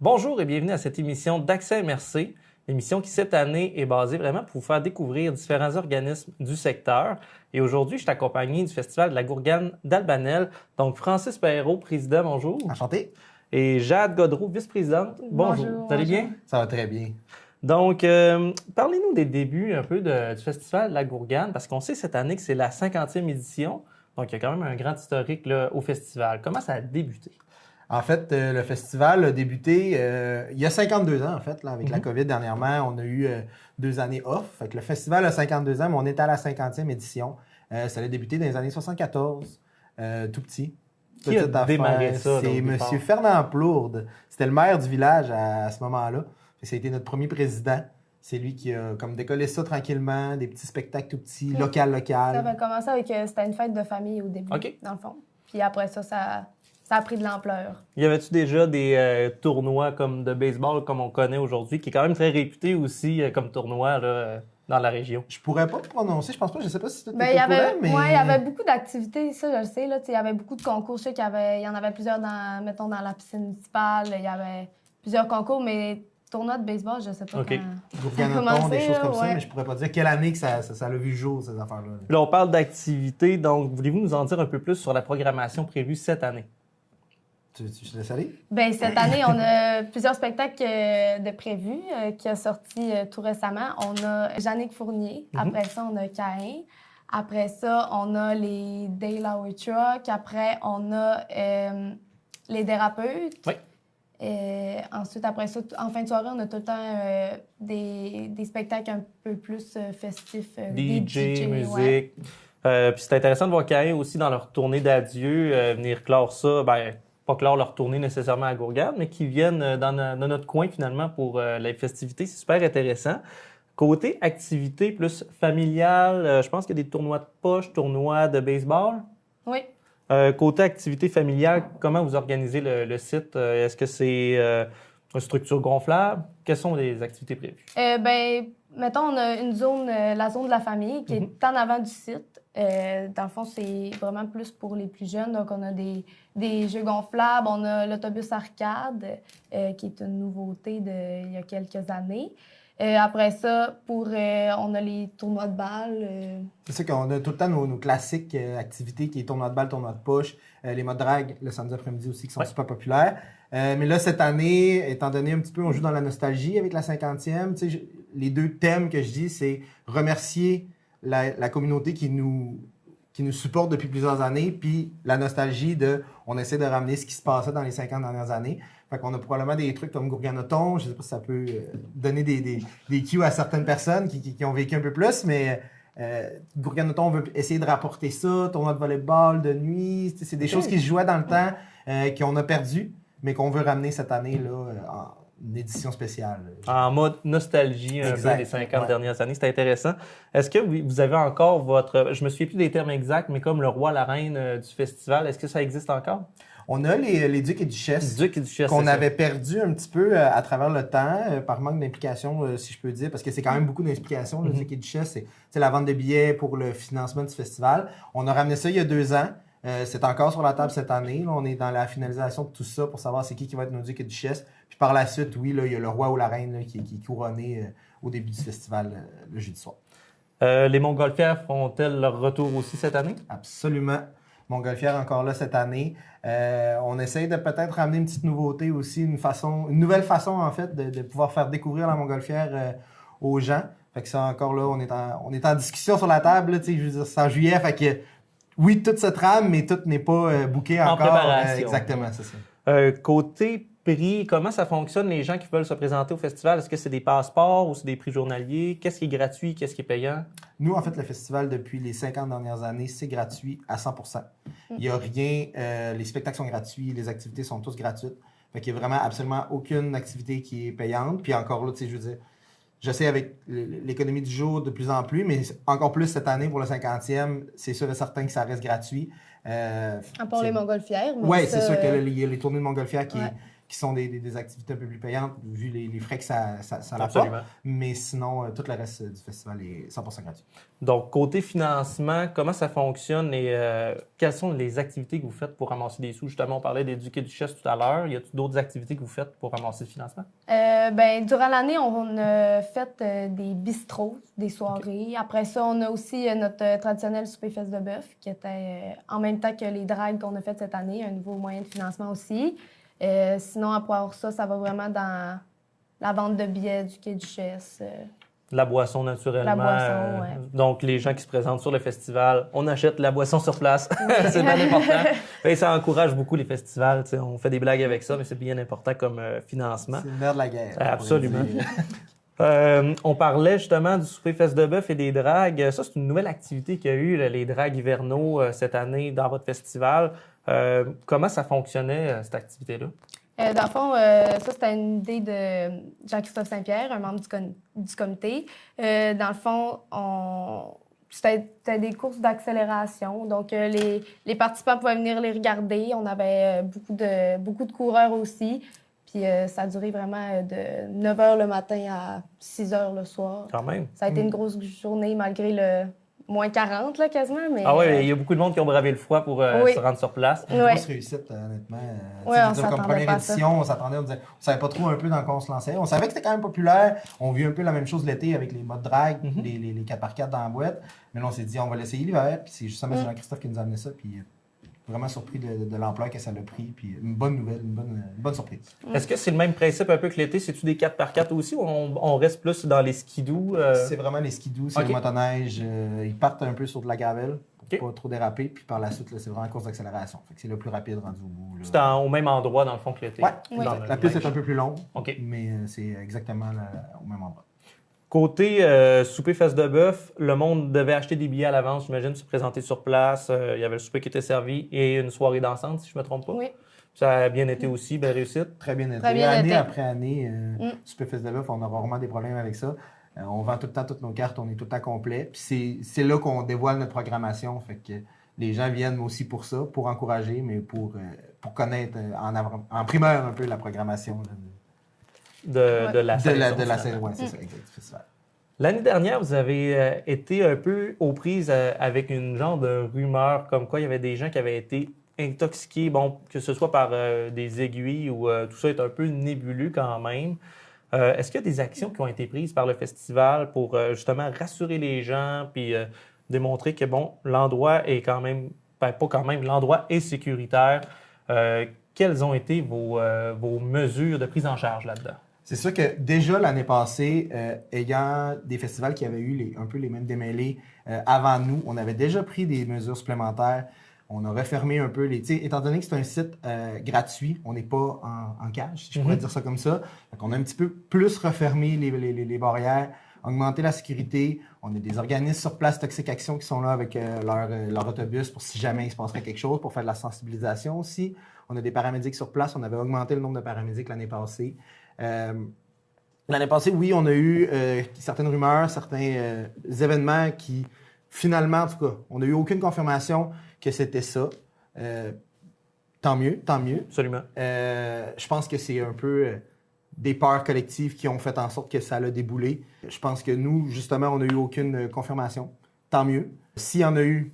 Bonjour et bienvenue à cette émission d'Accès MRC, émission qui cette année est basée vraiment pour vous faire découvrir différents organismes du secteur. Et aujourd'hui, je suis accompagné du Festival de la Gourgane d'Albanel. Donc, Francis Perrault, président, bonjour. Enchanté. Et Jade Godreau, vice-présidente, bonjour. Vous allez bien? Ça va très bien. Donc, parlez-nous des débuts un peu du Festival de la Gourgane, parce qu'on sait cette année que c'est la 50e édition. Donc, il y a quand même un grand historique là, au festival. Comment ça a débuté? En fait, le festival a débuté il y a 52 ans, en fait, là, avec la COVID dernièrement. On a eu 2 années off. Fait que le festival a 52 ans, mais on est à la 50e édition. Ça a débuté dans les années 74, tout petit. Qui a démarré ça? C'est M. Fernand Plourde. C'était le maire du village à ce moment-là. Ça a été notre premier président. C'est lui qui a comme décollé ça tranquillement, des petits spectacles tout petits, local. Ça avait commencé avec... c'était une fête de famille au début, dans le fond. Puis après ça a pris de l'ampleur. Y avait-tu déjà des tournois comme de baseball, comme on connaît aujourd'hui, qui est quand même très réputé aussi comme tournoi là, dans la région? Je pourrais pas prononcer, je pense pas, je sais pas si tu il y avait beaucoup d'activités, ça je le sais. Il y avait beaucoup de concours. Je sais qu'il y en avait plusieurs dans la piscine municipale. Il y avait plusieurs concours, mais tournoi de baseball, je sais pas quand. Des choses comme ça, mais je pourrais pas dire quelle année que ça a vu le jour, ces affaires-là. Là, on parle d'activités, donc voulez-vous nous en dire un peu plus sur la programmation prévue cette année? Tu te laisses aller? Bien, cette année, on a plusieurs spectacles de prévus qui ont sorti tout récemment. On a Jannick Fournier. Après ça, on a Caïn. Après ça, on a les Day Lowry Truck. Après, on a les Dérapeutes. Oui. Ensuite, après ça, en fin de soirée, on a tout le temps des spectacles un peu plus festifs. DJ, musique. Ouais. Puis c'est intéressant de voir Caïn aussi dans leur tournée d'adieu venir clore ça. Pas clore leur tournée nécessairement à Gourgane, mais qui viennent dans notre coin finalement pour les festivités. C'est super intéressant. Côté activité plus familiale, je pense qu'il y a des tournois de poche, tournois de baseball. Oui. Côté activité familiale, comment vous organisez le site? Est-ce que c'est une structure gonflable? Quelles sont les activités prévues? Mettons, on a une zone, la zone de la famille, qui est en avant du site. Dans le fond, c'est vraiment plus pour les plus jeunes. Donc, on a des jeux gonflables. On a l'autobus arcade, qui est une nouveauté il y a quelques années. Après ça, on a les tournois de balles. C'est ça qu'on a tout le temps nos classiques activités, qui est tournoi de balles, tournoi de push, les modes drag le samedi après-midi aussi, qui sont super populaires. Mais là, cette année, étant donné un petit peu, on joue dans la nostalgie avec la 50e. Les deux thèmes que je dis, c'est remercier la communauté qui nous supporte depuis plusieurs années, puis la nostalgie on essaie de ramener ce qui se passait dans les 50 dernières années. Fait qu'on a probablement des trucs comme Gourganoton. Je sais pas si ça peut donner des cues à certaines personnes qui ont vécu un peu plus, mais Gourganoton, on veut essayer de rapporter ça, tournoi de volleyball, de nuit. C'est des choses qui se jouaient dans le temps, qu'on a perdu, mais qu'on veut ramener cette année là en édition spéciale. En mode nostalgie un peu des 50 dernières années. C'est intéressant. Est-ce que vous avez encore je me souviens plus des termes exacts, mais comme le roi, la reine du festival, est-ce que ça existe encore? On a les ducs et duchesses qu'on avait perdu un petit peu à travers le temps, par manque d'implication, si je peux dire, parce que c'est quand même beaucoup d'implication. Les ducs et duchesses, c'est la vente de billets pour le financement du festival. On a ramené ça il y a 2 ans. C'est encore sur la table cette année. Là, on est dans la finalisation de tout ça pour savoir c'est qui va être nos ducs et duchesses. Puis par la suite, oui, là, il y a le roi ou la reine là, qui est couronné au début du festival le jeudi soir. Les Montgolfières feront-elles leur retour aussi cette année? Absolument. Montgolfière encore là cette année. On essaye de peut-être ramener une petite nouveauté aussi, une nouvelle façon en fait de pouvoir faire découvrir la Montgolfière aux gens. Fait que ça encore là, on est en discussion sur la table. Là, je veux dire, c'est en juillet, fait que oui, tout se trame, mais tout n'est pas booké encore. En préparation. Exactement, c'est ça. Côté prix, comment ça fonctionne les gens qui veulent se présenter au festival? Est-ce que c'est des passeports ou c'est des prix journaliers? Qu'est-ce qui est gratuit? Qu'est-ce qui est payant? Nous, en fait, le festival, depuis les 50 dernières années, c'est gratuit à 100%. Il n'y a rien, les spectacles sont gratuits, les activités sont tous gratuites. Fait qu'il n'y a vraiment absolument aucune activité qui est payante. Puis encore là, tu sais, je veux dire, je sais avec l'économie du jour de plus en plus, mais encore plus cette année pour le 50e, c'est sûr et certain que ça reste gratuit. À part les Montgolfières. Oui, c'est sûr qu'il y a les tournées de Montgolfière qui sont des activités un peu plus payantes, vu les frais que ça apporte. Absolument. Mais sinon, tout le reste du festival est 100% gratuit. Donc, côté financement, comment ça fonctionne et quelles sont les activités que vous faites pour ramasser des sous? Justement, on parlait d'éduquer du chess tout à l'heure. Y a-t-il d'autres activités que vous faites pour ramasser le financement? Durant l'année, on a fait des bistrots, des soirées. Après ça, on a aussi notre traditionnel souper fesse de bœuf, qui était en même temps que les dragues qu'on a faites cette année, un nouveau moyen de financement aussi. Sinon, à part ça, ça va vraiment dans la vente de billets, du quai du chess. La boisson, naturellement. La boisson, ouais. Donc, les gens qui se présentent sur le festival, on achète la boisson sur place. C'est bien important. Et ça encourage beaucoup les festivals. T'sais. On fait des blagues avec ça, mais c'est bien important comme financement. C'est le nerf de la guerre. Absolument. On parlait justement du souper fesse de bœuf et des dragues. Ça, c'est une nouvelle activité qu'il y a eu, les dragues hivernaux, cette année dans votre festival. Comment ça fonctionnait, cette activité-là? Dans le fond, ça, c'était une idée de Jean-Christophe Saint-Pierre, un membre du comité. Dans le fond, c'était des courses d'accélération. Donc, les participants pouvaient venir les regarder. On avait beaucoup de coureurs aussi. Puis, ça a duré vraiment de 9 h le matin à 6 h le soir. Quand même. Ça a été une grosse journée malgré le moins 40, là, quasiment. Mais, ah oui, il y a beaucoup de monde qui ont bravé le froid pour se rendre sur place. Une grosse réussite, honnêtement. Comme première édition, on s'attendait, on savait pas trop un peu dans quoi on se lançait. On savait que c'était quand même populaire. On vit un peu la même chose l'été avec les modes drag, les 4x4 dans la boîte. Mais là, on s'est dit, on va l'essayer l'hiver. Puis c'est justement Jean-Christophe qui nous a amené ça. Puis vraiment surpris de l'ampleur que ça l'a pris. Puis une bonne nouvelle, une bonne surprise. Est-ce que c'est le même principe un peu que l'été? C'est-tu des 4x4 aussi ou on reste plus dans les skidoo? C'est vraiment les skidoo, c'est le motoneige. Ils partent un peu sur de la gravel pour pas trop déraper. Puis par la suite, là, c'est vraiment une course d'accélération. Fait que c'est le plus rapide rendu au bout. Là. C'est au même endroit dans le fond que l'été? Oui. La piste est un peu plus longue, mais c'est exactement au même endroit. Côté souper fesse de bœuf, le monde devait acheter des billets à l'avance, j'imagine, se présenter sur place. Il y avait le souper qui était servi et une soirée dansante, si je ne me trompe pas. Oui. Ça a bien été aussi, belle réussite. Très bien été. Année après année, souper fesse de bœuf, on a rarement des problèmes avec ça. On vend tout le temps toutes nos cartes, on est tout le temps complet. Puis c'est là qu'on dévoile notre programmation. Fait que les gens viennent aussi pour ça, pour encourager, mais pour connaître en primeur un peu la programmation. Là, de la sélection. De la sélection, oui, c'est ça, exact, du festival. L'année dernière, vous avez été un peu aux prises avec une genre de rumeur comme quoi il y avait des gens qui avaient été intoxiqués, bon, que ce soit par des aiguilles ou tout ça est un peu nébuleux quand même. Est-ce qu'il y a des actions qui ont été prises par le festival pour justement rassurer les gens puis démontrer que, bon, l'endroit est quand même, pas quand même, l'endroit est sécuritaire? Quelles ont été vos mesures de prise en charge là-dedans? C'est sûr que déjà l'année passée, ayant des festivals qui avaient eu un peu les mêmes démêlés avant nous, on avait déjà pris des mesures supplémentaires. On a refermé un peu étant donné que c'est un site gratuit, on n'est pas en cage, si je pourrais dire ça comme ça. Donc on a un petit peu plus refermé les barrières, augmenté la sécurité. On a des organismes sur place, Toxic Action, qui sont là avec leur autobus pour si jamais il se passerait quelque chose, pour faire de la sensibilisation aussi. On a des paramédics sur place. On avait augmenté le nombre de paramédics l'année passée. L'année passée, oui, on a eu certaines rumeurs, certains événements qui, finalement, en tout cas, on n'a eu aucune confirmation que c'était ça. Tant mieux. Absolument. Je pense que c'est un peu des peurs collectives qui ont fait en sorte que ça a déboulé. Je pense que nous, justement, on n'a eu aucune confirmation. Tant mieux. S'il y en a eu,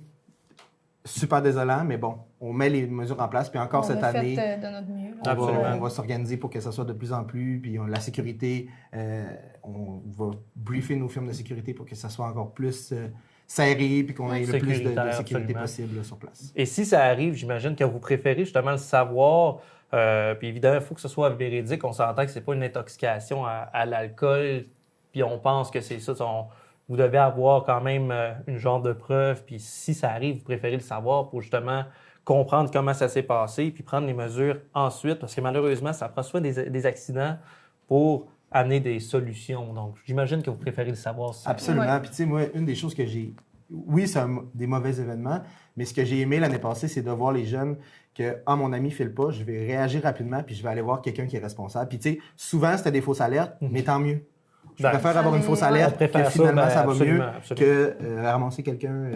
super désolant, mais bon, on met les mesures en place. Puis encore cette année, de notre mieux, on va s'organiser pour que ça soit de plus en plus. Puis la sécurité, on va briefer nos firmes de sécurité pour que ça soit encore plus serré puis qu'on ait le plus de sécurité possible là, sur place. Et si ça arrive, j'imagine que vous préférez justement le savoir. Puis évidemment, il faut que ce soit véridique. On s'entend que c'est pas une intoxication à l'alcool. Puis on pense que c'est ça. Vous devez avoir quand même une genre de preuve. Puis si ça arrive, vous préférez le savoir pour justement comprendre comment ça s'est passé puis prendre les mesures ensuite. Parce que malheureusement, ça prend souvent des accidents pour amener des solutions. Donc, j'imagine que vous préférez le savoir. Absolument. Ouais. Puis tu sais, moi, une des choses que j'ai... Oui, c'est des mauvais événements, mais ce que j'ai aimé l'année passée, c'est de voir les jeunes que, mon ami file pas, je vais réagir rapidement puis je vais aller voir quelqu'un qui est responsable. Puis tu sais, souvent, c'était des fausses alertes, mais tant mieux. Je préfère avoir une fausse alerte que finalement ça va mieux que ramasser quelqu'un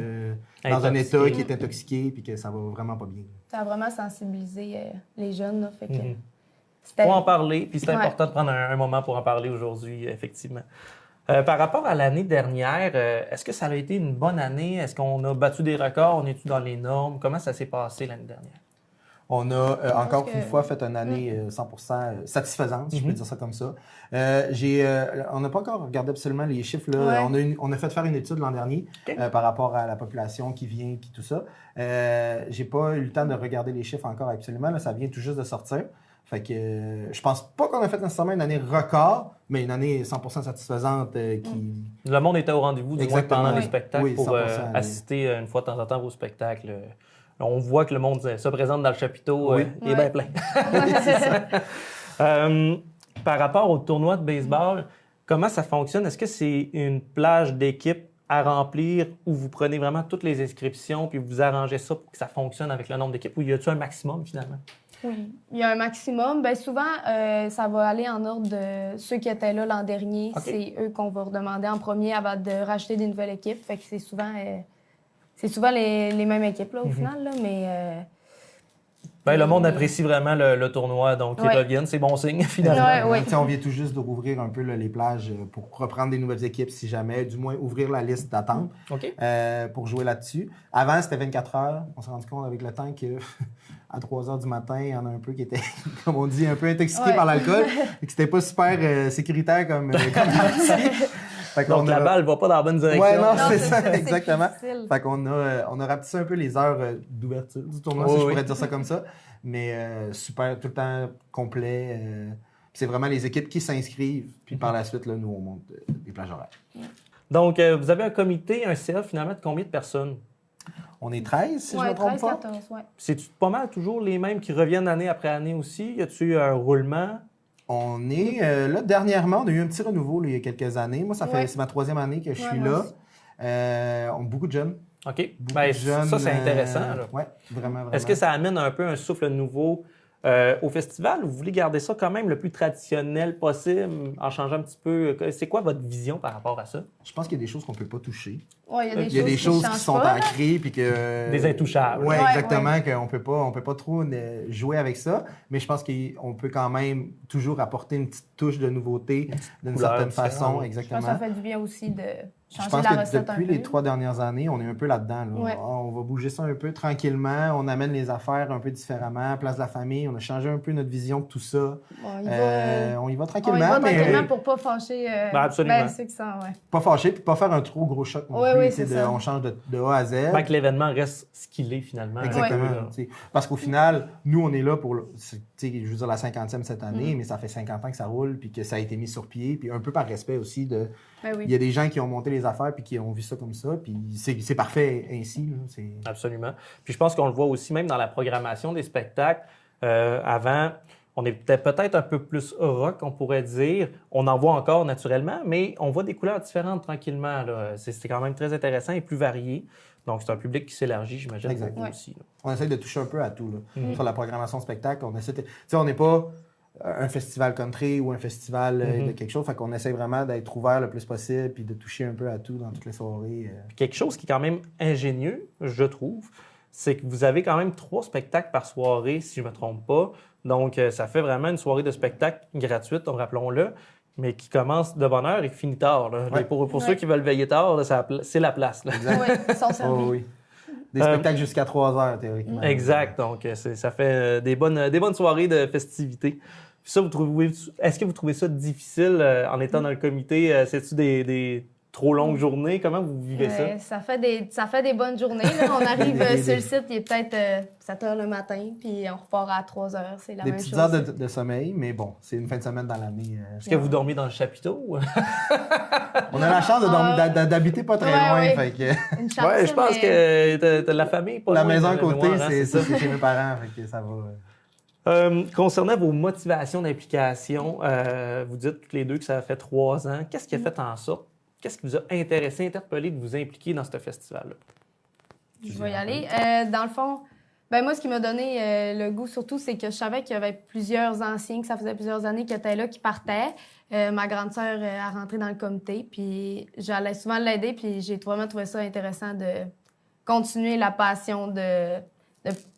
dans un état qui est intoxiqué puis que ça va vraiment pas bien. Ça a vraiment sensibilisé les jeunes. Là, fait que Il faut en parler, puis c'est important de prendre un moment pour en parler aujourd'hui, effectivement. Par rapport à l'année dernière, est-ce que ça a été une bonne année? Est-ce qu'on a battu des records? On est-tu dans les normes? Comment ça s'est passé l'année dernière? On a encore une fois fait une année 100% satisfaisante, si je peux dire ça comme ça. On n'a pas encore regardé absolument les chiffres. Là. On a fait faire une étude l'an dernier par rapport à la population qui vient et tout ça. J'ai pas eu le temps de regarder les chiffres encore absolument. Là, ça vient tout juste de sortir. Fait que je pense pas qu'on a fait nécessairement une année record, mais une année 100% satisfaisante qui... Le monde était au rendez-vous, du moins pendant les spectacles, pour 100%, assister une fois de temps en temps à vos spectacles. On voit que le monde se présente dans le chapiteau et est bien plein. Par rapport au tournoi de baseball, comment ça fonctionne? Est-ce que c'est une plage d'équipe à remplir où vous prenez vraiment toutes les inscriptions puis vous arrangez ça pour que ça fonctionne avec le nombre d'équipes ou y a-t-il un maximum finalement? Oui, il y a un maximum. Bien, souvent, ça va aller en ordre de ceux qui étaient là l'an dernier. C'est eux qu'on va redemander en premier avant de racheter des nouvelles équipes. Fait que c'est souvent les mêmes équipes là, au final, là, mais... le monde apprécie vraiment le tournoi, donc ils reviennent, c'est bon signe finalement. On vient tout juste de rouvrir un peu là, les plages pour reprendre des nouvelles équipes si jamais, du moins ouvrir la liste d'attente pour jouer là-dessus. Avant, c'était 24 heures. On s'est rendu compte avec le temps que à 3 heures du matin, il y en a un peu qui étaient, comme on dit, un peu intoxiqués par l'alcool et que c'était pas super sécuritaire comme Donc la balle va pas dans la bonne direction. Ouais, non, c'est ça, exactement. Fait qu'on on a rapetissé un peu les heures d'ouverture du tournoi, si je pourrais dire ça comme ça. Mais super, tout le temps complet. C'est vraiment les équipes qui s'inscrivent. Puis par la suite, là, nous, on monte des plages horaires. Donc, vous avez un comité, un CA, finalement, de combien de personnes? On est 13, si je ne me trompe 13, pas. 14, C'est pas mal toujours les mêmes qui reviennent année après année aussi? Y a-t-il un roulement? On est, là, dernièrement, on a eu un petit renouveau là, il y a quelques années. Moi, c'est ma 3e année que je suis là. On a beaucoup de jeunes. OK. Ben, jeunes, ça, c'est intéressant. Oui, vraiment. Est-ce que ça amène un peu un souffle nouveau au festival ou vous voulez garder ça quand même le plus traditionnel possible en changeant un petit peu? C'est quoi votre vision par rapport à ça? Je pense qu'il y a des choses qu'on ne peut pas toucher. Ouais, il y a des choses qui sont ancrées puis que des intouchables. Oui, exactement, qu'on peut pas trop jouer avec ça, mais je pense qu'on peut quand même toujours apporter une petite touche de nouveauté d'une certaine façon, exactement. Je pense que ça fait du bien aussi de changer je pense la que recette depuis les 3 dernières années, on est un peu là-dedans. Là. Ouais. On va bouger ça un peu tranquillement, on amène les affaires un peu différemment, place de la famille, on a changé un peu notre vision de tout ça. On y va tranquillement. On y va tranquillement pour pas fâcher. Absolument. C'est que ça, Pas fâcher puis pas faire un trop gros choc non plus. On change de A à Z. Fait que l'événement reste ce qu'il est finalement. Exactement. Parce qu'au final, nous, on est là pour, je veux dire, la 50e cette année, mais ça fait 50 ans que ça roule puis que ça a été mis sur pied. Puis un peu par respect aussi de... Il y a des gens qui ont monté les affaires puis qui ont vu ça comme ça. Puis c'est parfait ainsi. Là, Absolument. Puis je pense qu'on le voit aussi même dans la programmation des spectacles. Avant... On est peut-être un peu plus rock, on pourrait dire. On en voit encore naturellement, mais on voit des couleurs différentes tranquillement. C'est quand même très intéressant et plus varié. Donc, c'est un public qui s'élargit, j'imagine, pour vous aussi. Là. On essaie de toucher un peu à tout. Là. Sur la programmation de spectacle, on n'est pas un festival country ou un festival de quelque chose. Fait qu'on essaie vraiment d'être ouvert le plus possible puis de toucher un peu à tout dans toutes les soirées. Quelque chose qui est quand même ingénieux, je trouve, c'est que vous avez quand même 3 spectacles par soirée, si je ne me trompe pas. Donc, ça fait vraiment une soirée de spectacle gratuite, rappelons-le, mais qui commence de bonne heure et qui finit tard. Là. Ouais. Pour ceux qui veulent veiller tard, là, c'est la place. Là. Oui, ils sont servis. Oui. Des spectacles jusqu'à 3 heures, théoriquement. Exact. Donc, ça fait des bonnes soirées de festivités. Puis ça, est-ce que vous trouvez ça difficile en étant dans le comité? C'est-tu des trop longues journées? Comment vous vivez ça? Ça fait des bonnes journées. Là. On arrive sur le site, il est peut-être 7 h le matin, puis on repart à 3 h. C'est la même chose. Des petites heures de sommeil, mais bon, c'est une fin de semaine dans l'année. Est-ce que vous dormez dans le chapiteau? On a la chance d'habiter pas très loin. Fait que... Une chance, je pense que t'as la famille pas la loin. Maison à côté, c'est chez mes parents. Fait que ça va. Concernant vos motivations d'implication, vous dites toutes les deux que ça fait 3 ans. Qu'est-ce qui a fait en sorte? Qu'est-ce qui vous a intéressé, interpellé de vous impliquer dans ce festival-là? Je vais y aller. Dans le fond, moi, ce qui m'a donné le goût surtout, c'est que je savais qu'il y avait plusieurs anciens, que ça faisait plusieurs années qu'ils étaient là, qui partaient. Ma grande sœur a rentré dans le comité, puis j'allais souvent l'aider, puis j'ai vraiment trouvé ça intéressant de continuer la passion de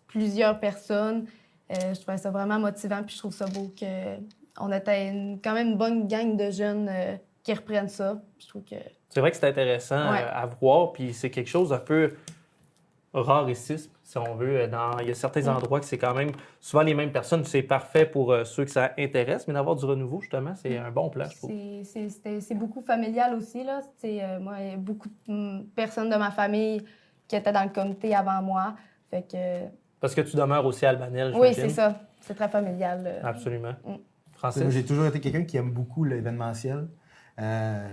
plusieurs personnes. Je trouvais ça vraiment motivant, puis je trouve ça beau qu'on était quand même une bonne gang de jeunes qui reprennent ça. Je trouve que... C'est vrai que c'est intéressant à voir, puis c'est quelque chose d'un peu rarissime, si on veut. Il y a certains endroits que c'est quand même souvent les mêmes personnes. C'est parfait pour ceux que ça intéresse, mais d'avoir du renouveau, justement, c'est un bon plan, je trouve. C'est beaucoup familial aussi, là. Moi, il y a beaucoup de personnes de ma famille qui étaient dans le comité avant moi. Fait que... Parce que tu demeures aussi à Albanel, oui, c'est ça. C'est très familial. Absolument. Moi, Francis? j'ai toujours été quelqu'un qui aime beaucoup l'événementiel.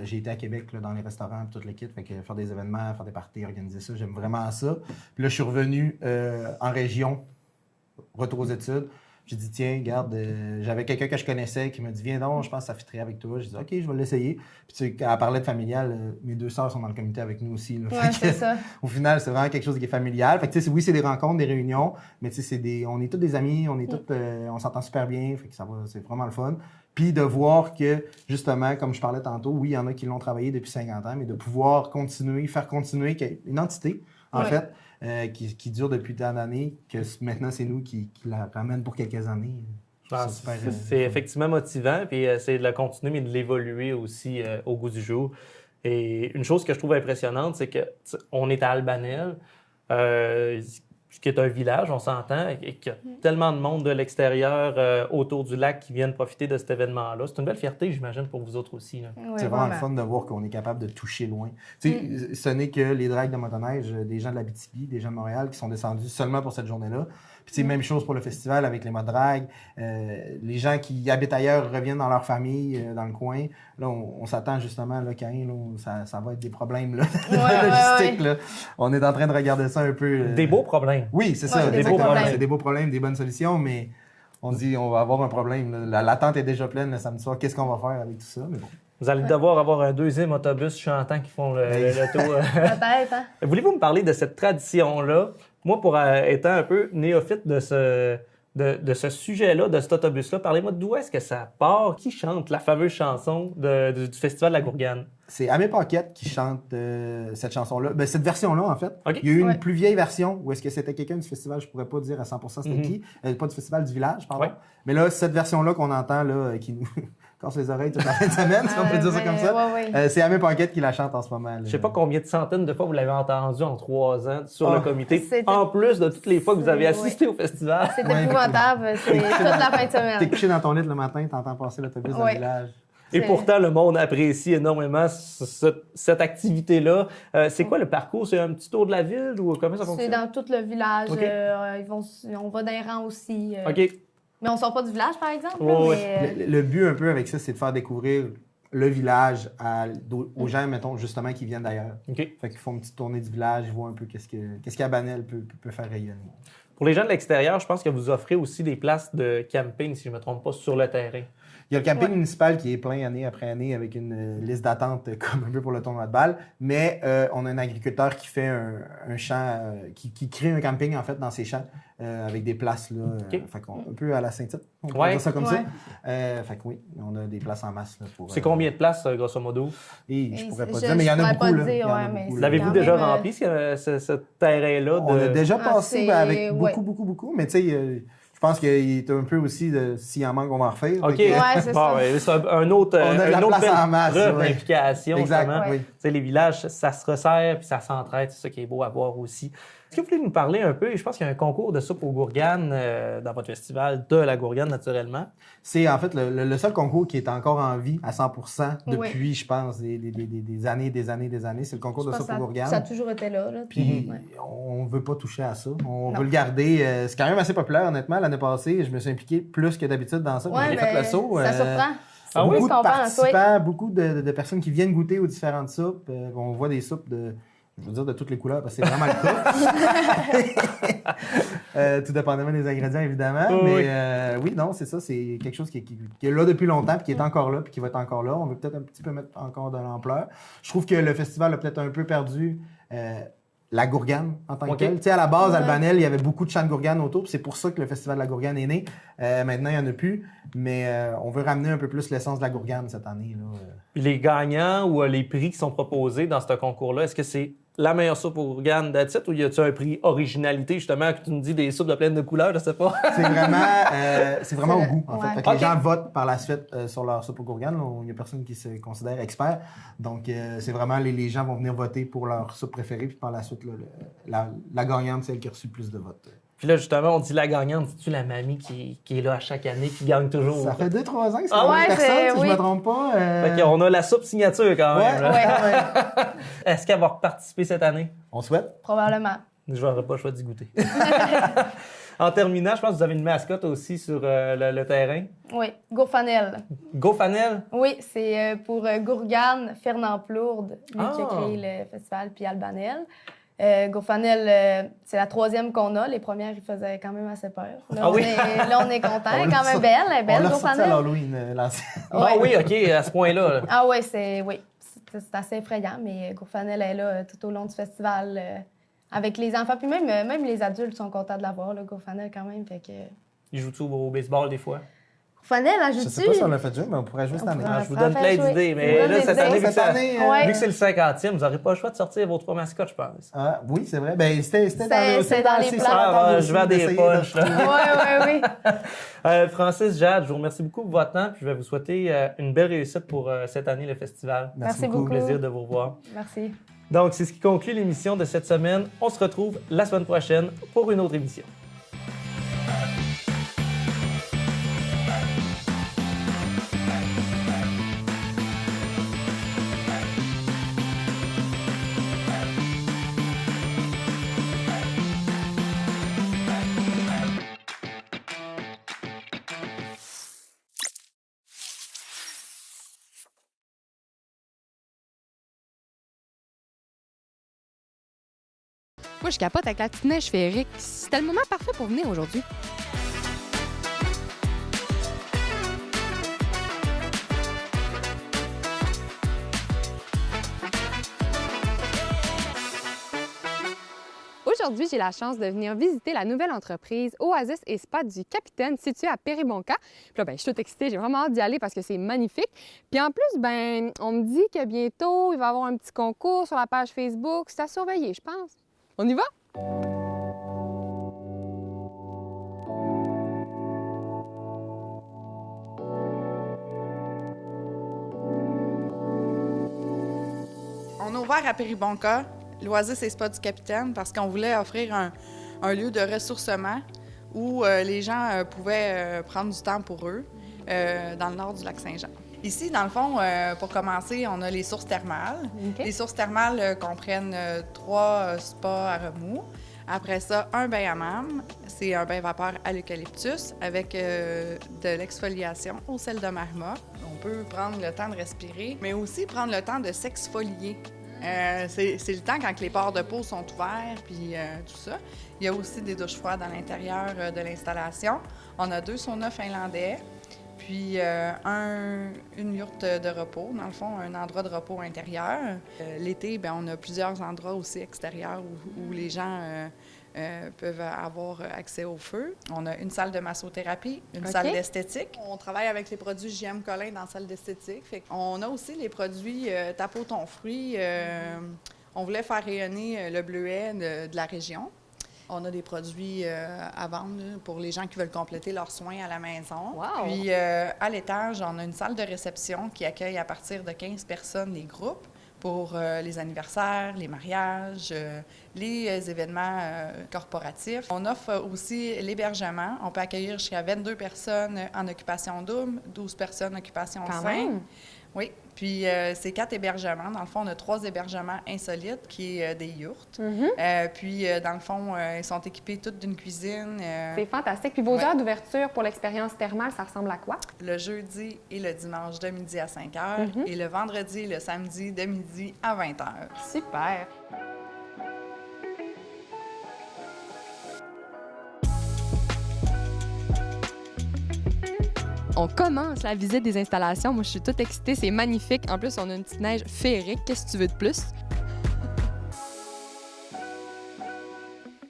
J'ai été à Québec là, dans les restaurants, toute l'équipe, fait que faire des événements, faire des parties, organiser ça, j'aime vraiment ça. Puis là, je suis revenu en région, retour aux études. J'ai dit, tiens, regarde, j'avais quelqu'un que je connaissais qui m'a dit, viens donc, je pense que ça fitterait avec toi. J'ai dit, OK, je vais l'essayer. Puis tu sais, quand elle parlait de familial, mes 2 sœurs sont dans le comité avec nous aussi. Là. Ouais, c'est ça. Au final, c'est vraiment quelque chose qui est familial. Fait que tu sais, oui, c'est des rencontres, des réunions, mais tu sais, on est tous des amis, on s'entend super bien, fait que ça va, c'est vraiment le fun. Puis de voir que, justement, comme je parlais tantôt, oui, il y en a qui l'ont travaillé depuis 50 ans, mais de pouvoir continuer, faire continuer une entité, en fait, qui dure depuis tant d'années, que maintenant, c'est nous qui la ramène pour quelques années. C'est effectivement motivant, puis c'est de la continuer, mais de l'évoluer aussi au goût du jour. Et une chose que je trouve impressionnante, c'est qu'on est à Albanel, qui est un village, on s'entend, et qu'il y a tellement de monde de l'extérieur autour du lac qui viennent profiter de cet événement-là. C'est une belle fierté, j'imagine, pour vous autres aussi. Là. Ouais, c'est vraiment le fun de voir qu'on est capable de toucher loin. Tu sais, ce n'est que les dragues de motoneige, des gens de l'Abitibi, des gens de Montréal qui sont descendus seulement pour cette journée-là. Puis c'est même chose pour le festival avec les motodragues. Les gens qui habitent ailleurs reviennent dans leur famille, dans le coin. Là, on s'attend justement, là, quand ça va être des problèmes là, logistiques. Là. On est en train de regarder ça un peu. Des beaux problèmes. Oui, c'est ça. Des beaux problèmes. C'est des beaux problèmes, des bonnes solutions, mais on dit on va avoir un problème. Là. L'attente est déjà pleine le samedi soir. Qu'est-ce qu'on va faire avec tout ça? Mais bon. Vous allez devoir avoir un deuxième autobus chantant qui font le tour. Peut-être, hein? Voulez-vous me parler de cette tradition-là? Moi, pour étant un peu néophyte de ce sujet-là, de cet autobus-là, parlez-moi d'où est-ce que ça part? Qui chante la fameuse chanson du Festival de la Gourgane? C'est Amé Paquette qui chante cette chanson-là. Ben, cette version-là, en fait. Okay. Il y a eu une plus vieille version où est-ce que c'était quelqu'un du festival, je pourrais pas dire à 100% c'était qui. Pas du festival, du village, pardon. Ouais. Mais là, cette version-là qu'on entend, là, qui nous casse les oreilles toute la fin de semaine, si on peut dire ça comme ça. C'est Amé Paquette qui la chante en ce moment. Là. Je sais pas combien de centaines de fois vous l'avez entendu en 3 ans sur le comité, en plus de toutes les fois que vous avez assisté au festival. C'est épouvantable, c'est toute la fin de semaine. T'es couché dans ton lit le matin, t'entends passer l'autobus dans le village. Et pourtant, le monde apprécie énormément cette activité-là. C'est quoi le parcours? C'est un petit tour de la ville ou comment ça fonctionne? C'est dans tout le village. Okay. On va dans les rangs aussi. OK. Mais on sort pas du village, par exemple. Oh, mais, le but un peu avec ça, c'est de faire découvrir le village aux gens, mettons, justement, qui viennent d'ailleurs. Okay. Fait qu'ils font une petite tournée du village, ils voient un peu qu'est-ce qu'Albanel peut faire rayonner. Pour les gens de l'extérieur, je pense que vous offrez aussi des places de camping, si je ne me trompe pas, sur le terrain. Il y a le camping municipal qui est plein année après année avec une liste d'attente comme un peu pour le tournoi de balle. Mais on a un agriculteur qui fait un champ, qui crée un camping en fait dans ses champs avec des places là, fait qu'on, un peu à la Saint-Tite. On peut dire ça comme ça. Fait que oui, on a des places en masse. Là, pour, c'est combien de places, grosso modo? Et je pourrais pas dire, mais il y en a beaucoup. L'avez-vous déjà rempli, ce terrain-là? On a déjà passé avec beaucoup. Mais tu sais... Je pense qu'il est un peu aussi de s'il en manque, on va en refaire. OK. C'est ça. C'est un autre, on a de la place en masse, d'implication. Exact. Oui. Les villages, ça se resserre puis ça s'entraide. C'est ça qui est beau à voir aussi. Est-ce que vous voulez nous parler un peu? Je pense qu'il y a un concours de soupe aux gourganes dans votre festival, de la gourgane, naturellement. C'est en fait le seul concours qui est encore en vie à 100% depuis, je pense, des années. C'est le concours de soupe aux gourganes. Ça a toujours été là. Puis on veut pas toucher à ça. On veut le garder. C'est quand même assez populaire, honnêtement. L'année passée, je me suis impliqué plus que d'habitude dans ça. J'ai fait le saut. Ça surprend. Beaucoup de participants, beaucoup de personnes qui viennent goûter aux différentes soupes. On voit des soupes de toutes les couleurs, parce que c'est vraiment le cas. Tout dépendamment des ingrédients, évidemment. Mais oui, non, c'est ça. C'est quelque chose qui est là depuis longtemps, puis qui est encore là, puis qui va être encore là. On veut peut-être un petit peu mettre encore de l'ampleur. Je trouve que le festival a peut-être un peu perdu la gourgane en tant que telle. Tu sais, à la base, Albanel, il y avait beaucoup de chants de gourgane autour, puis c'est pour ça que le festival de la gourgane est né. Maintenant, il n'y en a plus, mais on veut ramener un peu plus l'essence de la gourgane cette année. Là. Les gagnants ou les prix qui sont proposés dans ce concours-là, est-ce que c'est la meilleure soupe au Gourgane d'Atit ou y a-tu un prix originalité, justement, que tu nous dis des soupes de pleines de couleurs, je sais pas? C'est vraiment au goût, en fait. Ouais. Fait que les Ok. gens votent par la suite sur leur soupe au Gourgane. Il n'y a personne qui se considère expert. Donc, c'est vraiment les gens vont venir voter pour leur soupe préférée. Puis par la suite, là, la gagnante, c'est elle qui a reçu plus de votes. Puis là, justement, on dit la gagnante, c'est-tu la mamie qui est là à chaque année, qui gagne toujours? Ça fait 2-3 ans que c'est Ah la ouais, même personne, c'est- si je oui. me trompe pas. Fait qu'on a la soupe signature quand même. Ouais, là. Ouais. Est-ce qu'elle va participer cette année? On souhaite. Probablement. Je n'aurai pas le choix d'y goûter. En terminant, je pense que vous avez une mascotte aussi sur le terrain. Oui, Gourfanel. Go Fanel? Oui, c'est pour Gourgane, Fernand Plourde, lui qui a Ah. créé le festival, puis Albanel. Gourfanel, c'est la 3e qu'on a. Les premières, ils faisaient quand même assez peur. Là, Ah oui? Là, on est content. Elle est On quand l'a même belle. Elle est On belle, l'a ressorti à Gourfanel. l'Halloween, l'ancienne. Ah oui, OK, à ce point-là. là. Ah oui, c'est assez effrayant, mais Gourfanel est là tout au long du festival avec les enfants. Puis même les adultes sont contents de l'avoir, là, Gourfanel, quand même. Fait que... Il joue-tu au baseball des fois? Gourfanel, elle Je joue-tu? sais pas si on l'a fait jouer, mais on pourrait jouer cette année. pourrait. Ah, je vous pourrait donne faire plein jouer. d'idées, On mais donne là, des cette année, idées. vu que, Cette ça- année, Ouais. vu que c'est le 50e, vous n'aurez pas le choix de sortir vos 3 mascottes, je pense. Ah, oui, c'est vrai. Ben, c'était C'est dans dans les c'est plans. ça, Ah, attendre ouais, aussi je vais à des d'essayer punchs, de- là. Oui. Francis, Jade, je vous remercie beaucoup pour votre temps, puis je vais vous souhaiter une belle réussite pour cette année, le festival. Merci Au beaucoup. plaisir de vous revoir. Merci. Donc, c'est ce qui conclut l'émission de cette semaine. On se retrouve la semaine prochaine pour une autre émission. Moi, je capote avec la petite neige féerique. C'était le moment parfait pour venir aujourd'hui. Aujourd'hui, j'ai la chance de venir visiter la nouvelle entreprise Oasis et Spa du Capitaine située à Péribonka. Puis là, ben, je suis toute excitée, j'ai vraiment hâte d'y aller parce que c'est magnifique. Puis en plus, ben, on me dit que bientôt, il va y avoir un petit concours sur la page Facebook. C'est à surveiller, je pense. On y va? On a ouvert à Péribonka l'Oasis et Spa du Capitaine parce qu'on voulait offrir un lieu de ressourcement où les gens pouvaient prendre du temps pour eux dans le nord du lac Saint-Jean. Ici, dans le fond, pour commencer, on a les sources thermales. OK. Les sources thermales comprennent 3 spas à remous. Après ça, un bain hammam. C'est un bain vapeur à l'eucalyptus avec de l'exfoliation au sel de marmot. On peut prendre le temps de respirer, mais aussi prendre le temps de s'exfolier. C'est le temps quand les pores de peau sont ouverts, puis tout ça. Il y a aussi des douches froides à l'intérieur de l'installation. On a 2 saunas finlandais, puis une yourte de repos, dans le fond, un endroit de repos intérieur. L'été, bien, on a plusieurs endroits aussi extérieurs où les gens peuvent avoir accès au feu. On a une salle de massothérapie, une OK. salle d'esthétique. On travaille avec les produits JM Collin dans la salle d'esthétique. On a aussi les produits Tapo ton fruit. On voulait faire rayonner le bleuet de la région. On a des produits à vendre là, pour les gens qui veulent compléter leurs soins à la maison. Wow! Puis, à l'étage, on a une salle de réception qui accueille à partir de 15 personnes les groupes pour les anniversaires, les mariages, les événements corporatifs. On offre aussi l'hébergement. On peut accueillir jusqu'à 22 personnes en occupation double, 12 personnes en occupation Quand simple. même. Oui, puis c'est 4 hébergements. Dans le fond, on a 3 hébergements insolites, qui est des yourtes. Puis, dans le fond, ils sont équipés toutes d'une cuisine. C'est fantastique. Puis vos Ouais. heures d'ouverture pour l'expérience thermale, ça ressemble à quoi? Le jeudi et le dimanche de midi à 5 h et le vendredi et le samedi de midi à 20 h. Super! On commence la visite des installations. Moi, je suis toute excitée. C'est magnifique. En plus, on a une petite neige féerique. Qu'est-ce que tu veux de plus?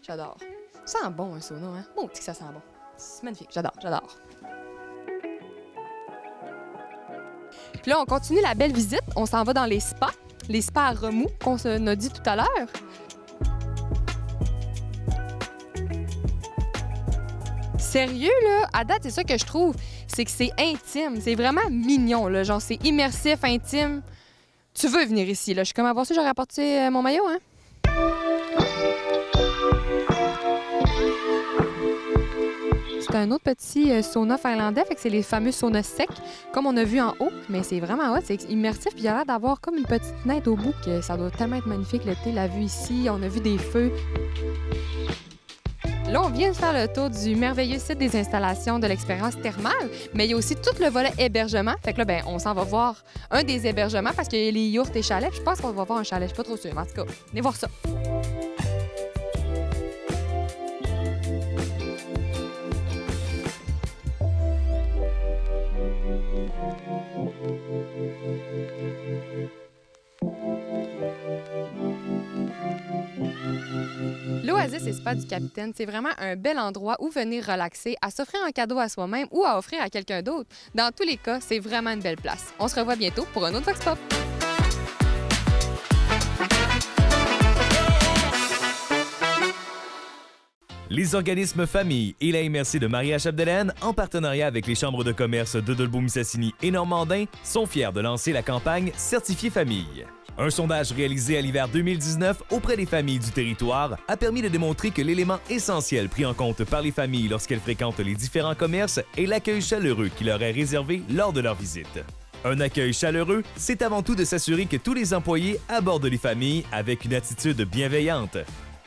J'adore. Ça sent bon, un sauna, hein? Bon, que ça sent bon. C'est magnifique. J'adore, j'adore. Puis là, on continue la belle visite. On s'en va dans les spas. les spas à remous qu'on a dit tout à l'heure. Sérieux, là, à date, c'est ça que je trouve, c'est que c'est intime, c'est vraiment mignon, là, genre c'est immersif, intime. Tu veux venir ici, là, je suis comme avant ça, j'aurais apporté mon maillot, hein? C'est un autre petit sauna finlandais, fait que c'est les fameux saunas secs, comme on a vu en haut, mais c'est vraiment hot, c'est immersif, puis il a l'air d'avoir comme une petite fenêtre au bout, que ça doit tellement être magnifique l'été, la vue ici, on a vu des feux. Là, on vient de faire le tour du merveilleux site des installations de l'expérience thermale, mais il y a aussi tout le volet hébergement. Fait que là, ben, on s'en va voir un des hébergements parce qu'il y a les yourtes et chalets. Je pense qu'on va voir un chalet, je suis pas trop sûre. En tout cas, venez voir ça. L'Oasis et Spa du Capitaine, c'est vraiment un bel endroit où venir relaxer, à s'offrir un cadeau à soi-même ou à offrir à quelqu'un d'autre. Dans tous les cas, c'est vraiment une belle place. On se revoit bientôt pour un autre Vox Pop. Les organismes Famille et la MRC de Maria-Chapdelaine, en partenariat avec les chambres de commerce de Dolbeau-Mistassini et Normandin, sont fiers de lancer la campagne Certifié Famille. Un sondage réalisé à l'hiver 2019 auprès des familles du territoire a permis de démontrer que l'élément essentiel pris en compte par les familles lorsqu'elles fréquentent les différents commerces est l'accueil chaleureux qui leur est réservé lors de leur visite. Un accueil chaleureux, c'est avant tout de s'assurer que tous les employés abordent les familles avec une attitude bienveillante.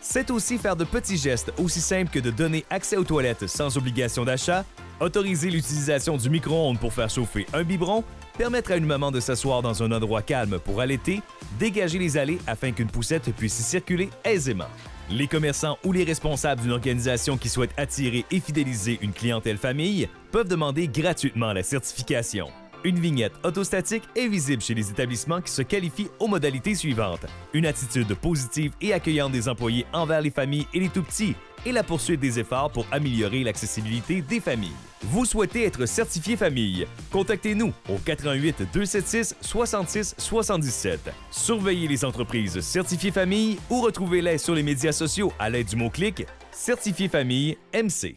C'est aussi faire de petits gestes aussi simples que de donner accès aux toilettes sans obligation d'achat, autoriser l'utilisation du micro-ondes pour faire chauffer un biberon, permettre à une maman de s'asseoir dans un endroit calme pour allaiter, dégager les allées afin qu'une poussette puisse y circuler aisément. Les commerçants ou les responsables d'une organisation qui souhaite attirer et fidéliser une clientèle famille peuvent demander gratuitement la certification. Une vignette autostatique est visible chez les établissements qui se qualifient aux modalités suivantes. Une attitude positive et accueillante des employés envers les familles et les tout-petits et la poursuite des efforts pour améliorer l'accessibilité des familles. Vous souhaitez être certifié famille? Contactez-nous au 88 276 66 77. Surveillez les entreprises certifiées famille ou retrouvez-les sur les médias sociaux à l'aide du mot-clic Certifié famille MC.